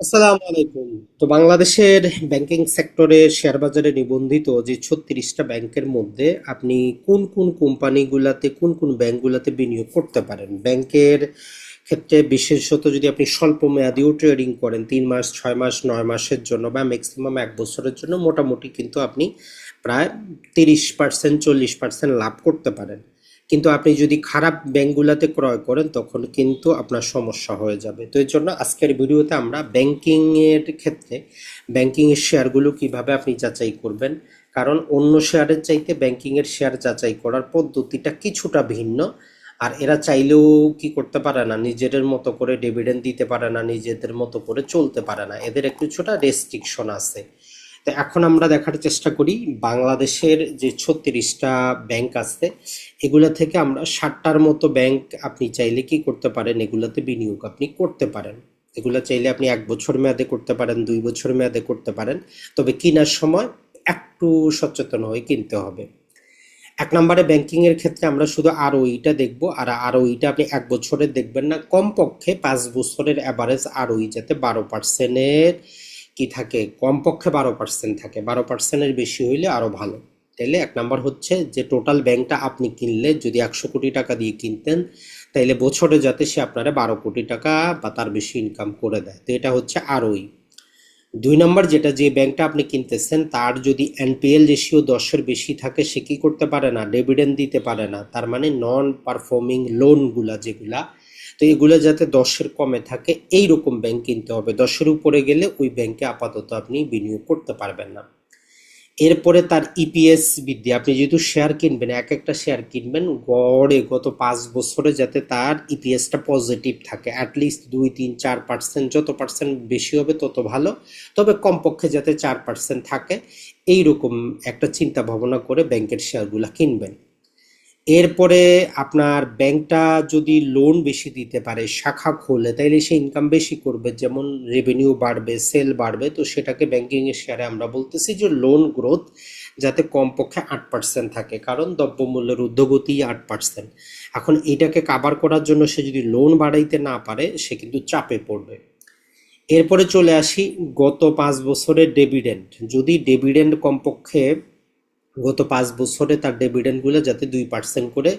আসসালামু আলাইকুম। তো বাংলাদেশের ব্যাংকিং সেক্টরে শেয়ার বাজারে নিবন্ধিত যে 36টা ব্যাংকের মধ্যে আপনি কোন কোন কোম্পানিগুলাতে কোন কোন ব্যাংকগুলাতে বিনিয়োগ করতে পারেন? ব্যাংকের ক্ষেত্রে বিশেষত যদি আপনি স্বল্প মেয়াদিও ট্রেডিং করেন 3 মাস, 6 মাস, 9 মাসের জন্য বা ম্যাক্সিমাম 1 বছরের জন্য মোটামুটি কিন্তু আপনি প্রায় 30%, 40% লাভ করতে পারেন। কিন্তু আপনি যদি খারাপ ব্যাংকগুলোতে ক্রয় করেন তখন কিন্তু আপনার সমস্যা হয়ে যাবে। তো এর জন্য আজকের ভিডিওতে আমরা ব্যাংকিং এর ক্ষেত্রে ব্যাংকিং এর শেয়ারগুলো কিভাবে আপনি যাচাই করবেন, কারণ অন্য শেয়ারের চাইতে ব্যাংকিং এর শেয়ার যাচাই করার পদ্ধতিটা কিছুটা ভিন্ন। আর এরা চাইলেও কি করতে পারে না, নিজেদের মতো করে ডিভিডেন্ড দিতে পারে না, নিজেদের মতো করে চলতে পারে না, এদের একটু ছোটা রেস্ট্রিকশন আছে। তো এখন আমরা দেখার চেষ্টা করি বাংলাদেশের যে 36টা ব্যাংক আছে এগুলা থেকে আমরা 60টার মতো ব্যাংক আপনি চাইলে কি করতে পারেন, এগুলাতে বিনিয়োগ আপনি করতে পারেন। এগুলা চাইলে আপনি 1 বছর মেয়াদে করতে পারেন, 2 বছর মেয়াদে করতে পারেন। তবে কেনার সময় একটু সচেতন হয়ে কিনতে হবে। 1 নম্বরে ব্যাংকিং এর ক্ষেত্রে আমরা শুধু আরওইটা দেখবো, আর আরওইটা আপনি 1 বছরের দেখবেন না, কমপক্ষে 5 বছরের অ্যাভারেজ আরওই যাতে 12%-এর কি থাকে, কমপক্ষে 12% থাকে, 12%-এর বেশি হইলে আরো ভালো। তাইলে 1 নম্বর হচ্ছে যে টোটাল ব্যাংকটা আপনি কিনলে যদি 100 কোটি টাকা দিয়ে কিনতেন, তাইলে বছরে যাতে সে আপনারা 12 কোটি টাকা বা তার বেশি ইনকাম করে দেয়। তো এটা হচ্ছে আরওই। 2 নম্বর, যেটা যে ব্যাংকটা আপনি কিনতেছেন তার যদি এনপিএল রেশিও 10-এর বেশি থাকে, সে কি করতে পারে না, ডিভিডেন্ড দিতে পারে না, তার মানে নন পারফর্মিং লোনগুলা যেগুলা, তো এগুলো যাতে 10-এর কমে থাকে এইরকম ব্যাংক কিনতে হবে। 10-এর উপরে গেলে ওই ব্যাংকে আপাতত আপনি বিনিয়োগ করতে পারবেন না। এরপরে তার ইপিএস বৃদ্ধি, আপনি যেহেতু শেয়ার কিনবেন, এক একটা শেয়ার কিনবেন, গড়ে গত 5 বছরে যাতে তার ইপিএসটা পজিটিভ থাকে, অ্যাটলিস্ট 2, 3, 4%, যত পার্সেন্ট বেশি হবে তত ভালো, তবে কমপক্ষে যাতে 4% থাকে, এইরকম একটা চিন্তা ভাবনা করে ব্যাংকের শেয়ারগুলো কিনবেন। এরপরে আপনার ব্যাংকটা যদি লোন বেশি দিতে পারে, শাখা খোলে, তাইলে সে ইনকাম বেশি করবে, যেমন রেভিনিউ বাড়বে, সেল বাড়বে, তো সেটাকে ব্যাংকিং এর শেয়ারে আমরা বলতেছি যে লোন গ্রোথ যাতে কমপক্ষে 8% থাকে, কারণ দ্রব্যমূল্যের ঊর্ধ্বগতি 8%। এখন এটাকে কাভার করার জন্য সে যদি লোন বাড়াইতে না পারে, সে কিন্তু চাপে পড়বে। এরপরে চলে আসি গত 5 বছরের ডিভিডেন্ড, যদি ডিভিডেন্ড কমপক্ষে গত 5 বছরে তার ডিভিডেন্ডগুলো যাতে 2% করে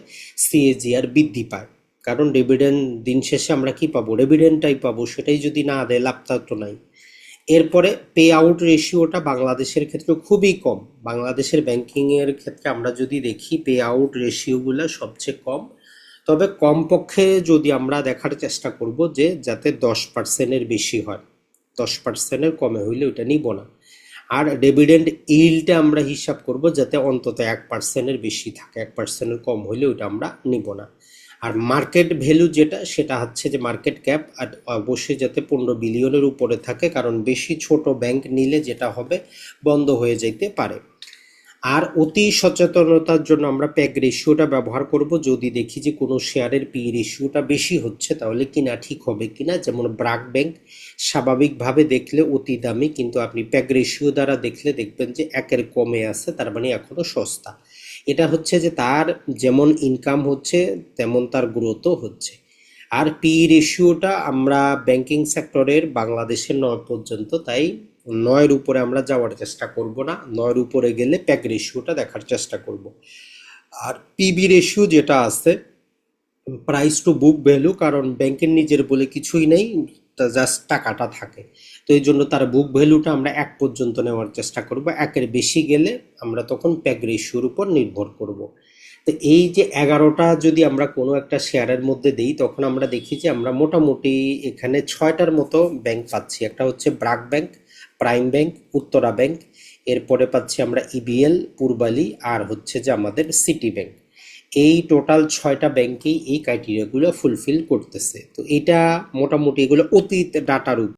সিএজিআর বৃদ্ধি পায়, কারণ ডিভিডেন্ড দিন শেষে আমরা কি পাবো, ডিভিডেন্ডটাই পাবো, সেটাই যদি না দেয় লাভটা তো নাই। এরপরে পে আউট রেশিওটা বাংলাদেশের ক্ষেত্রে খুবই কম। বাংলাদেশের ব্যাংকিংয়ের ক্ষেত্রে আমরা যদি দেখি পে আউট রেশিওগুলো সবচেয়ে কম। তবে কমপক্ষে যদি আমরা দেখার চেষ্টা করব যে যাতে 10%-এর বেশি হয়, 10%-এর কমে হইলে ওইটা নিব না। আর ডিভিডেন্ড ইল্ডটা আমরা হিসাব করব যাতে অন্তত 1%-এর বেশি থাকে, 1%-এর কম হইলে ওইটা আমরা নিব না। আর মার্কেট ভ্যালু যেটা, সেটা হচ্ছে যে মার্কেট ক্যাপ আর অবশ্যই যাতে 15 বিলিয়নের উপরে থাকে, কারণ বেশি ছোট ব্যাংক নিলে যেটা হবে বন্ধ হয়ে যাইতে পারে। আর অতি সচেতনতার জন্য আমরা প্যাগ রেশিওটা ব্যবহার করব, যদি দেখি যে কোনো শেয়ারের পি রেশিওটা বেশি হচ্ছে তাহলে কিনা ঠিক হবে কিনা। যেমন ব্র্যাক ব্যাংক স্বাভাবিকভাবে দেখলে অতি দামি, কিন্তু আপনি প্যাগ রেশিও দ্বারা দেখলে দেখবেন যে একের কমে আছে, তার মানে এখনো সস্তা। এটা হচ্ছে যে তার যেমন ইনকাম হচ্ছে তেমন তার গ্রোথও হচ্ছে। আর পি রেশিওটা আমরা ব্যাংকিং সেক্টরের বাংলাদেশের 9 পর্যন্ত, তাই 9-এর উপরে আমরা যাওয়ার চেষ্টা করব না, 9-এর উপরে গেলে প্যাক রেশিওটা দেখার চেষ্টা করব। আর পিবি রেশিও যেটা আছে, প্রাইস টু বুক ভ্যালু, কারণ ব্যাংকের নিজের বলে কিছুই নেই, জাস্ট টাকাটা থাকে, তো এই জন্য তার বুক ভ্যালুটা আমরা 1 পর্যন্ত নেওয়ার চেষ্টা করব, 1-এর বেশি গেলে আমরা তখন প্যাক রেশিওর উপর নির্ভর করব। তো এই যে 11টা যদি আমরা কোনো একটা শেয়ারের মধ্যে দিই, তখন আমরা দেখি যে আমরা মোটামুটি এখানে 6টার মতো ব্যাংক পাচ্ছি। একটা হচ্ছে BRAC bank, prime bank, Uttara bank, এরপরে পাচ্ছি আমরা ইবিএল, পূর্বালী, আর হচ্ছে যে আমাদের সিটি ব্যাংক। এই টোটাল 6টা ব্যাংকেই এই ক্রাইটেরিয়াগুলো ফুলফিল করতেছে। তো এটা মোটামুটি এগুলো অতীত ডাটার উপর।